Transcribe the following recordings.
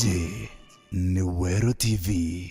Hii ni Weru TV.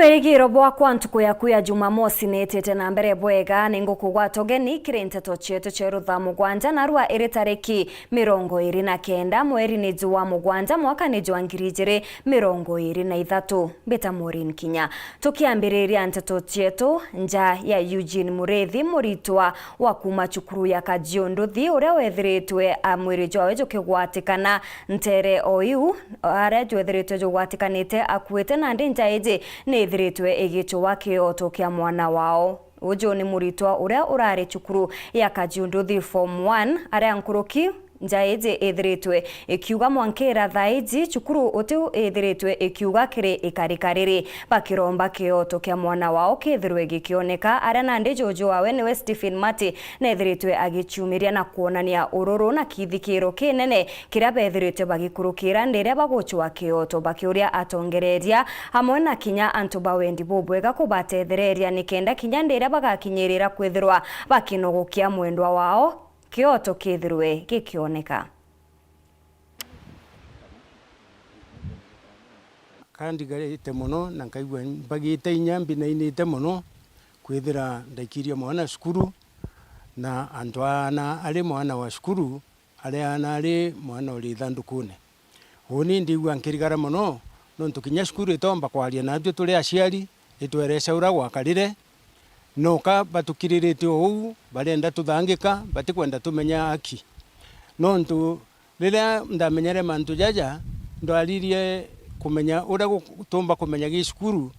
Niwegiro bwa kwantuku ya Jumamosi netete na mbere bwega ningo kugwato geni kire Nteto chetu cheru Thaa Mugwanja na rwa iri tariki 29 mweri ni wa Mugwanja mwaka ni wa 2023 beta MAUREEN KINYA tukiambiriria Nteto chetu nja ya Eugene Mureithi muritwa wa kuma cukuru ya Kajiondothi uria wethiritwe amwiri jwawe jukigwatikana ntere oyu aria jwethiritwe jugwatikanite akuite na ndinja eje ni thiritwe egichwa kioto kia mwana wao. Ujo ni muritwa uria urari cukuru ya Kajiondothi form 1 aria nkuruki njaeje ethiritwe ekiuga mwankera thaiji cukuru utiu ethiritwe ekiuga kiri ikarikariri bakiromba kioto kia mwana wao kethirwe gikioneka aria nande jojo wawe niwe Stephen Mati na ethiritwe agichumiria na kuonania ururu na kithikiro kinene kiria bethiritwe bagikurukira ndiria bagochwa kioto bakiuria atongereria hamwe na kinya antuba wendi bobwega kubatethereria nikenda kinya ndiria bagakinyirira kwithirwa bakinogokia mwendwa wao kioto kethirwe gikioneka. Kandi garete muno na nkaigwa bagite inyambi na inite muno kwithira ndakiria mwana skuru na antwana ali mwana wa skuru ali ana ali mwana uri thandukune. Honi ndigwa nkirigara muno nontu kinya skuru itomba kwaria natwe tuli aciari itweresa ura gwakarire noka batukiriritie ou barenda tuthangika batikwenda tumenya haki nontu riria ndamenyere mantu jaja ndwaririe kumenya ura gutumba kumenya gi skuru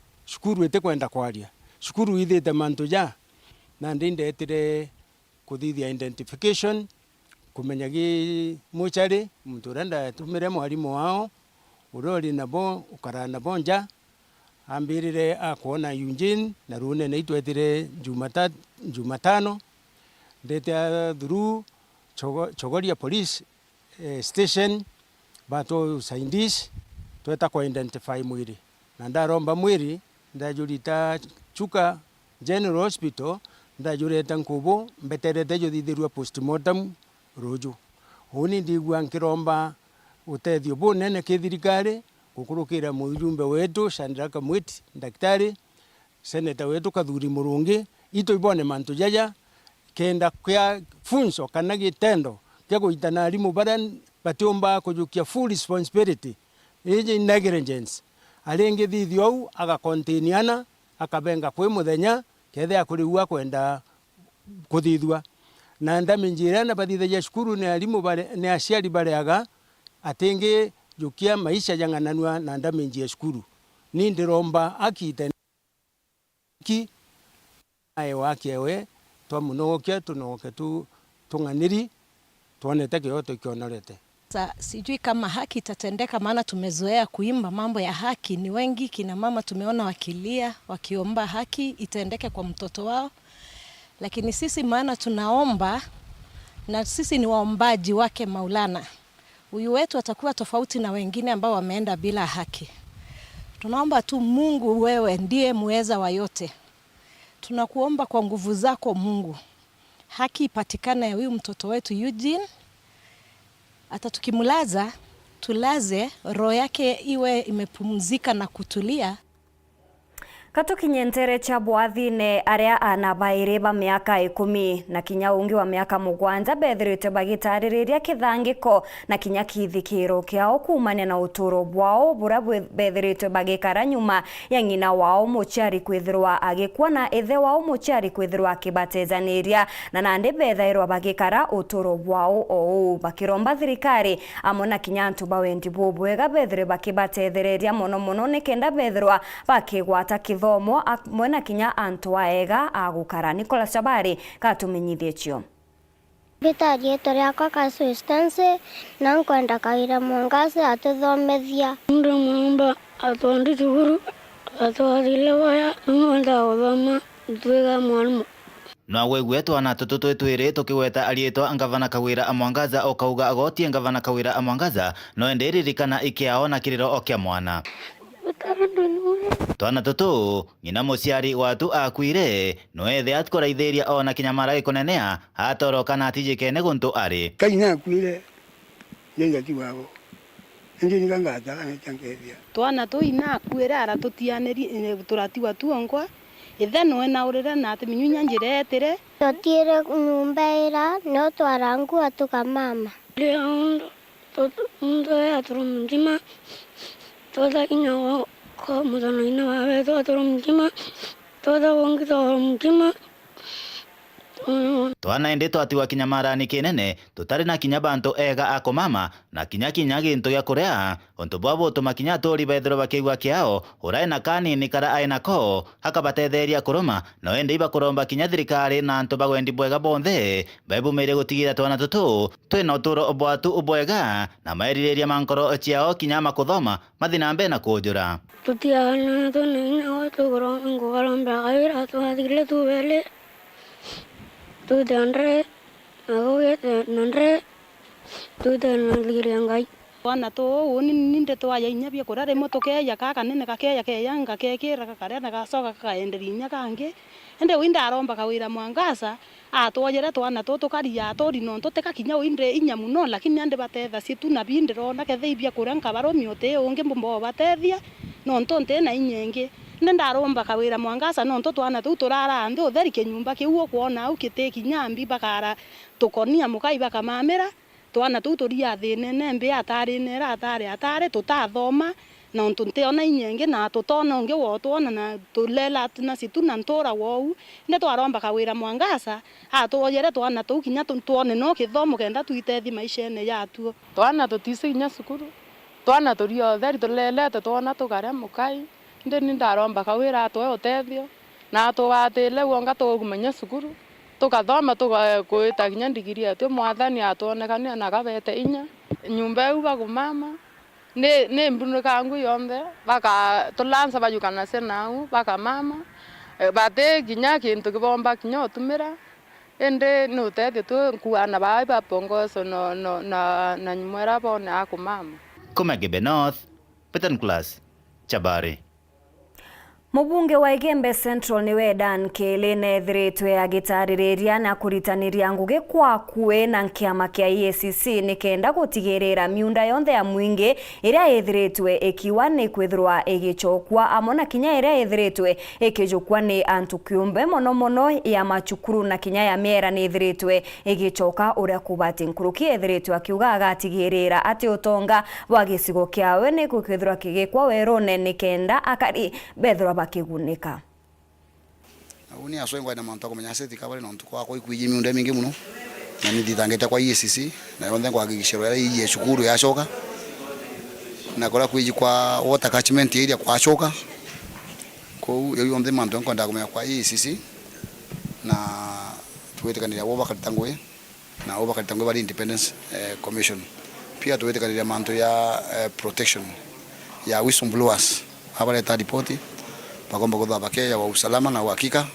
itikwenda kwaria skuru ithite mantu ja na ndindetire kuthithia identification kumenya gi muchari muntu renda tumire mwarimu wao urori nabo ukarana bonja ambirire akuona Eugene na rune na itwetire Jumatano ndete through Chogoria police station bato scientist tweta kwa identify mwiri na ndaromba mwiri ndajurita chuka General Hospital ndajureta nkubo mbeterete juthithirwa postmortem rojo honi ndigwa nkiromba utethio bunene kithirikari gukurukira mujumbe wetu Shandraka Mwiti daktari seneta wetu Kathuri Murungi ito ibone mantu jaja kenda kwa funso kana gitendo kya guitana arimu baran batiomba kujukia full responsibility eje negligence alenge thithio au aga containiana akabenga kwe muthenya kethe akuriwa kwenda kuthithwa na ndaminjirana bathithagia cukuru ni arimu bare ni aciari bareaga atenge jukia maisha jangananwa na ndamenjia skuru ni ndiromba akite ki aye wakewe to munogokia tunogoke tu tunganiri tuonete kioto kionorete. Sijui kama haki itatendeka maana tumezoea kuimba mambo ya haki, ni wengi kina mama tumeona wakilia wakiomba haki itendeke kwa mtoto wao, lakini sisi maana tunaomba na sisi ni waombaji wake Maulana. Huyu wetu atakuwa tofauti na wengine ambao wameenda bila haki. Tunaomba tu Mungu, wewe ndiye muweza wa yote. Tunakuomba kwa nguvu zako Mungu, haki ipatikane ya huyu mtoto wetu Eugene. Hata tukimlaza, tulaze roho yake iwe imepumzika na kutulia. Katukinye ntere cha bwathine aria anabaire ba miaka 10 na kinya ungi wa miaka 7 bethirite bagitariria kithangiko na kinya kithikiro kiao kumania na uturo bwao bura bethirite bagikara nyuma ya ng'ina wao muciari kwithirwa agikwa na ithe wao muciari kwithirwa akibatezaniria na nande bethairwa bagikara uturo bwao ou bakiromba thirikari amona kinya antu bawendi bubwega bethire bakibatethereria mono nikenda bethirwa bakigwata thomo mwena kinya antu aega agukara. Nicolas Chabari katumenyithie cio. Gitarie toriakwa ka substance na nkwenda kawira mwangase atuthomethia. Ndio mwamba atondi cukuru atwathile waya mwenda uthoma twiga mwalimu. Na wegwe twana tutu twiri tukiweta alietwa angavana kawira amwangaza okauga agoti angavana kawira amwangaza no enderirikana ikiao na kiriro okya mwana. Twana tutu ngina muciari watu akwire no ethe atkoraithĩria ona kinyamara gikonenea atoroka na atijikene guntu ari kaina akwire yenga tiwabo ndi ngangata kana chankethia twana tu ina akwire ara tutianeri turatiwa tuongwa ithe no na urire na atiminyunya njiretire totire nyumba ira no twarangu atuka mama leo ndo ya turumjima toda inyo ko mudano ina wawe to turumjima toda wongi turumjima twana ende twatiwa kinyamara ni kinene tutari na kinya bantu ega ako mama na kinya gintu gya kurea onto bwabo tumakinya tori bethero bakigwa kiao urai na kani ni kara aina ko hakabatetheria kuroma no ende iba kuromba kinya thirikari na antu bagwendi bwega bonthe baibu mere gutigira twana tutu twina uturo obwatu ubwega na mairireria mankoro chiao kinya makuthoma mathina mbe na kujura tutiana tunina watu goromba aira twathile tubele tude andre agoge nandre tude nangiriangai wana to oni ninde to aya inyabia kurare motoke ya kaka nene kakeya keyanga kekira kakare na gasoka kaenderinya kange ende winda aromba kawira mwangasa atwojera twana to tukaria atori no toteka kinya winde inya muno lakini ande batetha situ na bindiro na ketheibia kuranka baromi ote onge mbombo batethia no ntonte na inyenge nenda aromba kawira mwangasa no twana tu turara ande utheri kenyumba kiuo kuona au kiteki nyambi bakara tukonia mukai bakamamera twana tu turia thine nembe atari nera atari tutathoma na ntunte ona inyenge na tutona onge wotona na tulela na situna ntora wou nde twaromba kawira mwangasa atwoyere twana tu kinya tuone no kithomo kenda tuitethi maishene yatuo twana tutise inya sukuru twana turio theri tulele twana tukare mukai nde nindaromba kawira atwe utethio na tuwatile wonga tugumenya sukuru tukathoma tukakuita kinya ndigiri atu mwathani atuonekania na kabete inya nyumba eu bagumama ne mbunu kangu yombe baka tulanza bayukana senau baka mama bate kinya kintu kibomba kinya otumira ende no tete tu kuana bai bapongoso no na nyumera bone akumama Kumegebe North Petan Class Chabari. Mubunge wa Igembe Central niwe Dan Kele nethiritwe agitariria na kuritaniria ngugi kwa kue na kiama kia EACC nikenda gutigirira miunda yonthe ya mwingi iria ethiritwe ikiwa ni kwithirwa igichokwa amona kinya iria ethiritwe ikijukwa ni antu kiumbe mono ya machukuru na kinya ya miera ni ethiritwe igichoka uria kubati nkuruki ethiritwe akiuga agatigirira ati utonga wa gicigo kiawe ni kwithirwa kigikwa werone nikenda akari bethirwa bakigunika uni aswengwa na manto komenya seti kabale no ntukwa ko ikuije miunda mingi muno na nithitangete kwa EACC na yonde kwa gigishero ya iye shukuru ya shoka na kola kuiji kwa water catchment area kwa shoka ko yonde manto nkwenda komenya kwa EACC na tuwetekanira woba katangwe na woba katangwe bali independence commission pia tuwetekanira manto ya protection ya whistleblowers habari ta ripoti bagomba kutha bakeya wa usalama na uhakika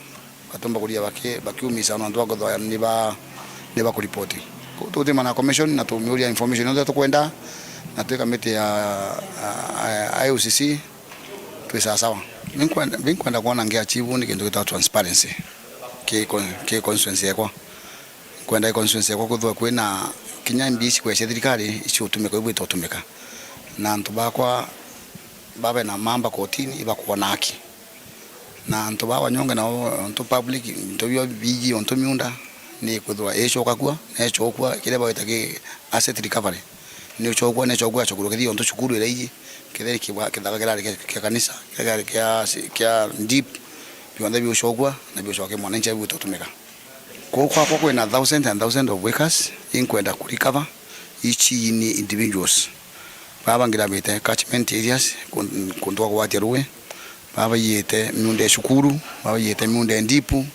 batomba kulia bakiumisa na ndo agodha ni ba kuripoti tutima na commission na tumiulia information ndio tukwenda na tuweka mete ya IOCC tuisa sawa vinkwenda kuona ngia chivu ni kintu kita transparency ke constituency yako kwenda constituency yako kuthwa kwena kinya mbisi kwa thirikari ichi utumika ibwe tutumika na ntubakwa baba na mamba kotini iba kuona haki na nto ba wanyonga na nto public nto yo bigi nto miunda ni kudwa echo kakwa echo kwa kile ba itake asset recovery ni chokwa ne chokwa chokuru kidi nto chukuru ile hii kile kiba kidaga kila kanisa kia deep bionda bio chokwa na bio chokwa mwananchi bio tutumika kwa na thousands and thousands of workers in kwenda ku recover each individuals baba ngira bete catchment areas kundwa kwa wateruwe baba yete miunde shukuru baba yete miunde ndipu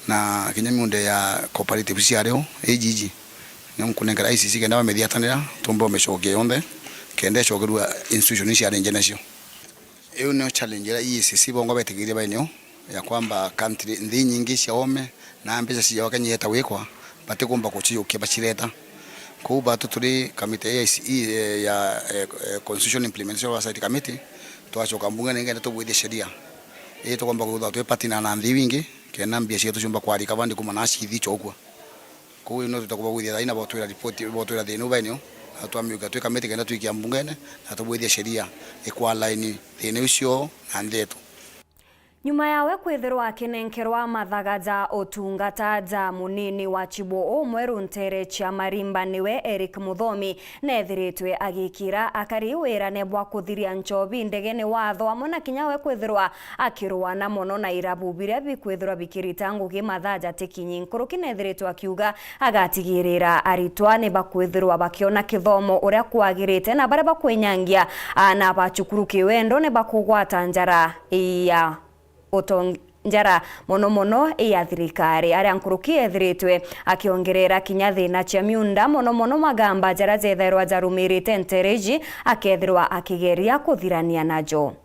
na kinya miunde ya cooperative ciareo ejiji nyamukunengera ICC kenda bamediatanira tumbo meshoge yonde kende shogerwa institution cia ngenesho iyo no challenge ya ICC bongo betegire bainyo ya kwamba country ndi nyingi ciaome na mbeza cia wakanyeta wekwa bategomba kuchiyukia bachireta ko batu turi committee ya constitution implementation oversight committee twachoka mbunge nengenda tubwithia sheria tugomba kutha twepatina na nthi wingi kena mbia cia tucumba kwari kabandi kuma na cithi chokwa ko ino tutakuba gwithia thaina botwira report botwira thinu bainyo atwamiuka twe committee kenda twikia mbungene na tubwithia sheria equaline thinu cio na Nteto. Nyuma yawe kwithirwa akinenkerwa mathagaja otungata ja munini wa Chibo Weru ntere cha marimba niwe Eric Muthomi nethiritwe agikira akariwira nebwa kuthiria nchobi ndegene watho amona kinyawe kwithirwa akirwa na mono na irabu biria bikwithirwa bikirita ngugi mathaja tekinyi nkuru kinethiritwe akiuga agatigirira aritwa ne bakwithirwa bakiona kithomo uria kwagirite na bare bakwenyangia na bachukuru kiwendo ne bakugwata njara ya njara mono ya thirikari aria nkuruki ethiritwe akiongerera kinya thina cia miunda mono magamba njara zetherwa jarumirite ntereji akethirwa akigeria kuthirania najo.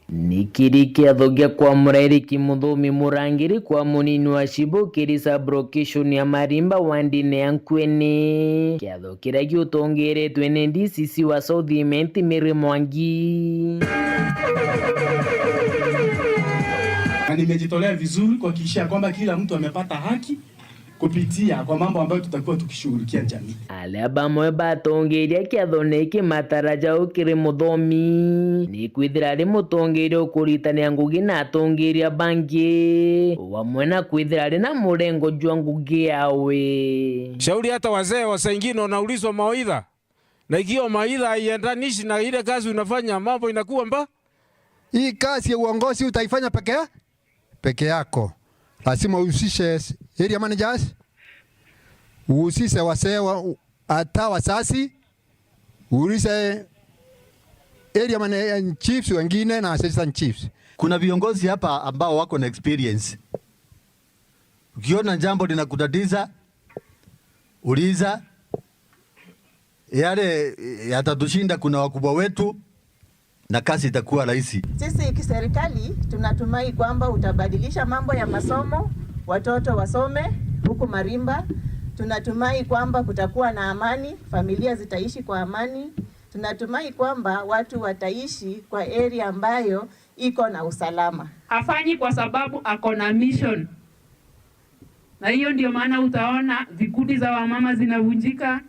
Nikiri kiathogia kwa Eric Muthomi murangiri kwa munini wa Chibo kirisa brocation ya marimba wandine yankweni kiathokira giutongeretwe ne DCC wa South Imenti Mary Mwangi. Na nimejitolea vizuri kuhakikisha kwamba kila mtu amepata haki kupitia kwa mambo ambayo tutakuwa tukishughulikia jamii. Alaba mwe batongeria kiathoneke mataraja ukiri Muthomi ni kwithira ri mutongeria ukuritania ngugi na atongeria bangi wamwe na kwithira ri na murengo jwa ngugi yawe. Shauri hata wazee wasaingine wanaulizwa mawaidha na ikiwa mawaidha haiendanishi na ile kazi unafanya mambo inakuwa mba. Hii kazi ya uongozi utaifanya peke yako. Lazima uhusishe area managers, uhusishe wasee hata wasasi, uhusishe area chiefs wengine na assistant chiefs. Kuna viongozi hapa ambao wako na experience. Ukiona jambo linakutatiza, uliza. Yale yatatushinda, kuna wakubwa wetu na kazi itakuwa rahisi. Sisi kiserikali tunatumai kwamba utabadilisha mambo ya masomo, watoto wasome huku Marimba. Tunatumai kwamba kutakuwa na amani, familia zitaishi kwa amani. Tunatumai kwamba watu wataishi kwa area ambayo iko na usalama. Hafanyi kwa sababu ako na mission. Na hiyo ndio maana utaona vikundi za wamama zinavunjika,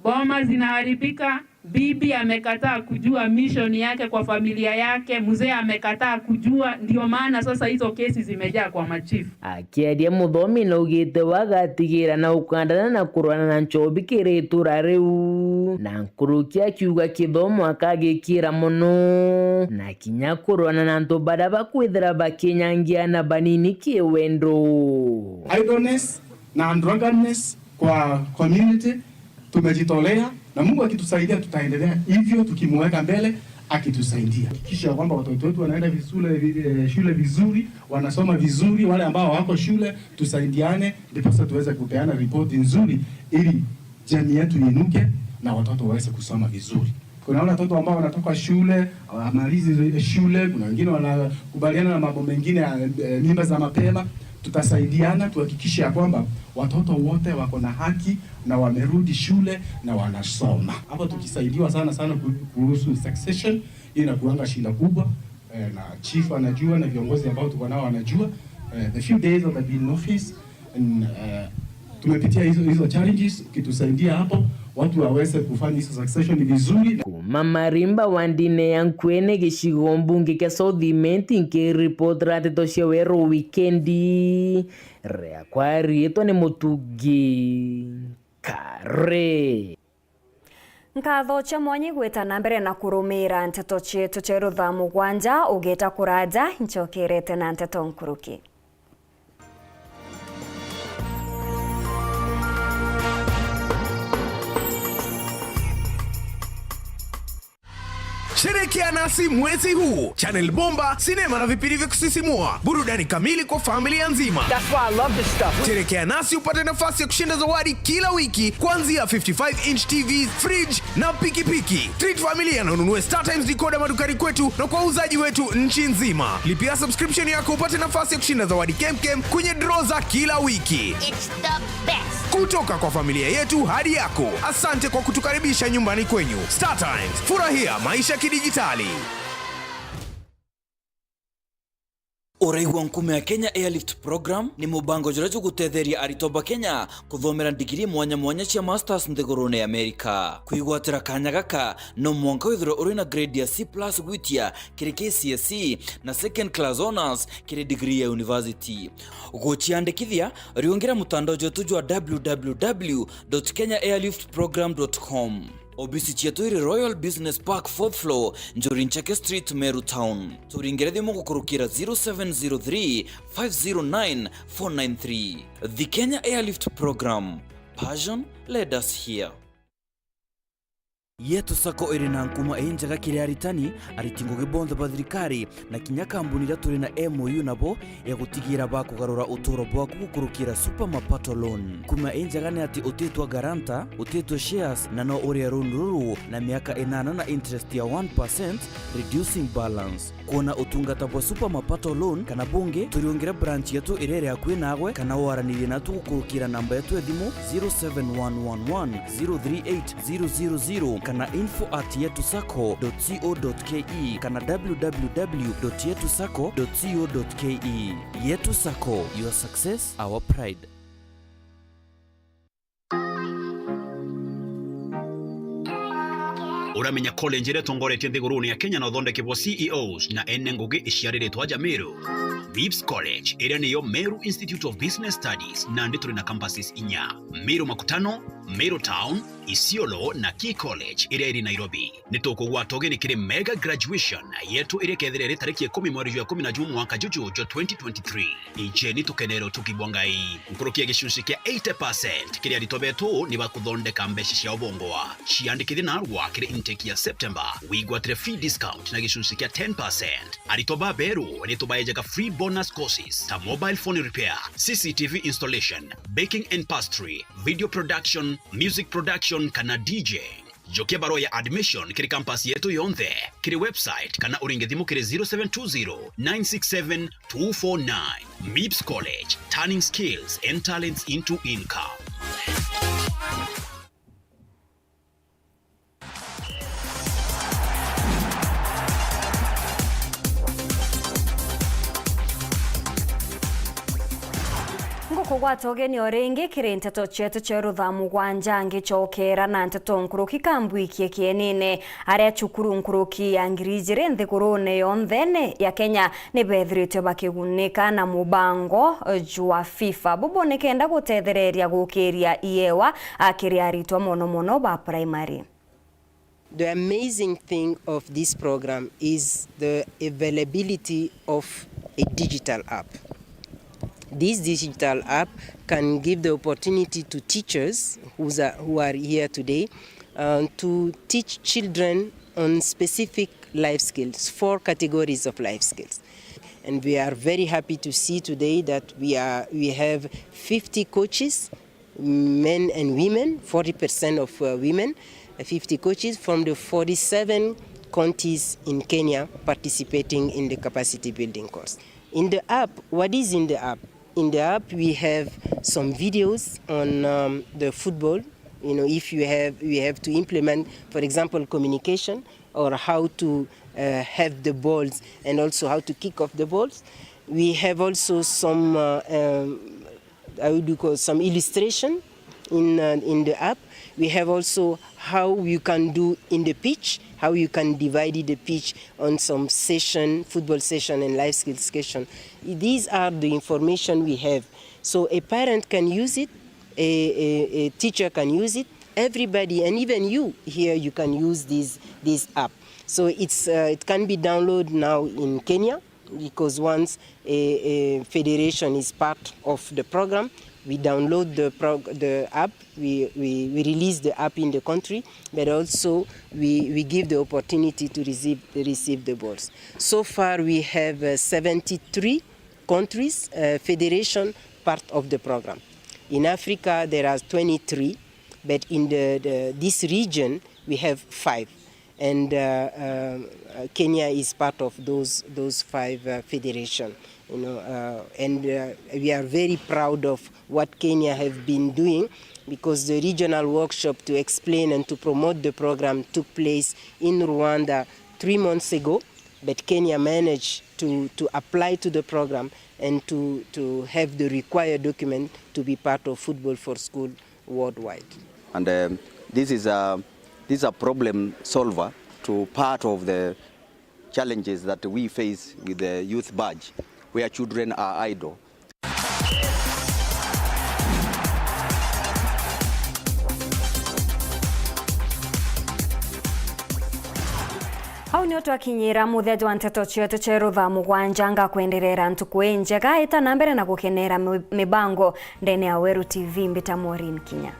boma zinaharibika. Bibi amekataa kujua mission yake kwa familia yake, mzee amekataa kujua, ndio maana sasa hizo kesi zimejaa kwa machifu. Akiadia Muthomi na ugite wagatigira na ukandana na kurwana na nchobi kiretura riu na nkuruki akiuga kithomo akagikira muno na kinya kurwana na nto bara bakwithira bakinyangia na banini kiwendo. Idleness na drunkenness kwa community tumejitolea na Mungu akitusaidia tutaendelea hivyo tukimweka mbele akitusaidia. Hakikisha kwamba watoto wetu wanaenda shule vizuri, wanasoma vizuri, wale ambao wako shule tusaidiane ndipo sasa tuweze kupeana ripoti nzuri ili jamii yetu inuke na watoto waweze kusoma vizuri. Kuna watoto ambao wanatoka shule, wamalizi shule, kuna wengine wanakubaliana na mambo mengine mimba za mapema. Tutasaidiana tuhakikishe kwamba watoto wote wako na haki na wamerudi shule na wanasoma. Hapo tukisaidiwa sana kuhusu succession, inakuanga shida kubwa na chief anajua na viongozi ambao tuko nao wanajua. The few days of the in office and tumepitia hizo challenges, kitusaidia hapo watu waweze kufanya hizo succession vizuri. Mamarimba wandine yankwene gishigo mbunge kia Southimenti nke report Nteto cia Weru weekendi. Rea kwa rieto ni Mutugi Kare. Nkatho cha mwanyi gwetana mbere na kurumira nteto cietu cia Thaa Mugwanja ugeta kuraja nchokerete na Nteto nkuruki. Sherekea nasi mwezi huu. Channel bomba, sinema na vipindi vya kusisimua. Burudani kamili kwa familia nzima. That's why I love this stuff. Sherekea nasi upate nafasi ya kushinda zawadi kila wiki kuanzia 55-inch TVs, fridge na pikipiki. Treat familia na ununue StarTimes decoder madukani kwetu na kwa uzaji wetu nchi nzima. Lipia subscription yako upate nafasi ya kushinda zawadi kemkem kwenye draw za kila wiki. It's the best. Kutoka kwa familia yetu hadi yako. Asante kwa kutukaribisha nyumbani kwenyu. StarTimes, furahia maisha kidijitali. Uraigwa nkume ya Kenya Airlift Program ni mubango jurajo gutetheria aritoba Kenya kuthomera digiri mwanya cia masters nthigurune Amerika. Kuigwatira kanya gaka no mwanka withiro uri na grade ya C+ gwitia kiri KCSE na second class honors kiri degree ya university. Ugochiandikithia riongera mutandao jotu jwa www.kenyaairliftprogram.com. Obisi chetu iri Royal Business Park 4th floor, Njorincheke Street, Meru Town. Turingeredi mungu kurukira 0703 509 493. The Kenya Airlift Program. Passion led us here. Yetu sako iri na nkuma enjaga kiri aritani aritingo gibonza bathirikari na kinya kambuni turi na MOU nabo ya gutigira ba kugarura uturo bwa kukurukira super mapato loan. Kuma enjaga ni ati utetwa garanta, utetwa shares na no uri runuru na miaka 8 na interest ya 1% reducing balance. Kuona utungata bwa super mapato loan kana bunge turiongera branch yetu irere akwe nagwe kana waranire na tukurukira namba yetu edimu 07111038000 kana info@yetusako.co.ke kana www.yetusako.co.ke. Yetu Sako, your success, our pride. Uramenya college ire tongoretie nthiguruni ya Kenya na thondeke bo CEOs na ene ngugi iciarirĩtwo nja Meru. Vips College ĩrĩa nĩyo Meru Institute of Business Studies na ndĩ tũrĩ na campuses 4: Meru Makutano, Meru Town, Isiolo na Key College ĩrĩa ĩrĩ Nairobi. Nĩ tũkũgwatwo gĩkĩrĩ mega graduation yetu ĩrĩa kethĩrĩrĩ tarĩki 10 mweri wa 11 mwaka juju 2023. Icheni tũkenero tukibwangai nkurukia gĩcunjĩ kĩa 80% kĩrĩa ritobetwo nĩ bakuthondeka mbeca cia ubongoa. Ciandĩkithie na arwa kĩrĩ intake ya September wigwatire free discount na gĩcunjĩ kĩa 10%. Aritoba beru nĩ tũbayejaga free bonus courses ta mobile phone repair, CCTV installation, baking and pastry, video production, music production kana DJ. Jokia baro ya admission kiri campus yetu yonthe kiri website kana uringethimu kiri 0720-967-249. MIPS College, turning skills and talents into income. Kugwatogeni oringi kiri Nteto chetu cia Thaa Mugwanja ngichokera na Nteto nkuruki kambwikie kienine aria chukuru nkuruki ya ngirijire nthigurune yonthene ya Kenya ni bethirite bakigunika na mubango jwa FIFA bubone kenda gutethereria gukiria iewa akiri aritwa mono ba primary. The amazing thing of this program is the availability of a digital app. This digital app can give the opportunity to teachers who are here today to teach children on specific life skills, 4 categories of life skills. And we are very happy to see today that we have 50 coaches, men and women, 40% of women, 50 coaches from the 47 counties in Kenya participating in the capacity building course. In the app, what is in the app? In the app, we have some videos on the football. You know, if you have to implement, for example, communication or how to have the balls and also how to kick off the balls. We have also some, some illustration in the app. We have also how you can do in the pitch, how you can divide the pitch on some session, football session and life skills session. These are the information we have. So a parent can use it, a teacher can use it, everybody, and even you here, you can use this app. So it can be downloaded now in Kenya, because once a federation is part of the program, we download the app, we release the app in the country, but also we give the opportunity to receive the balls. So far we have 73 countries, federation part of the program. In Africa there are 23, but in this region we have 5. And Kenya is part of those 5 federations, you know, and we are very proud of what Kenya have been doing, because the regional workshop to explain and to promote the program took place in Rwanda 3 months ago, but Kenya managed to apply to the program and to have the required document to be part of Football for School worldwide. And this is a problem solver to part of the challenges that we face with the youth badge, where children are idle. Hau nio twakinyira muthejo wa Nteto cietu ceru Thaa Mugwanja nga kwenderera ntuku njega ita nambere na gukenera mibango ndene ya Weru TV mbita MAUREEN KINYA.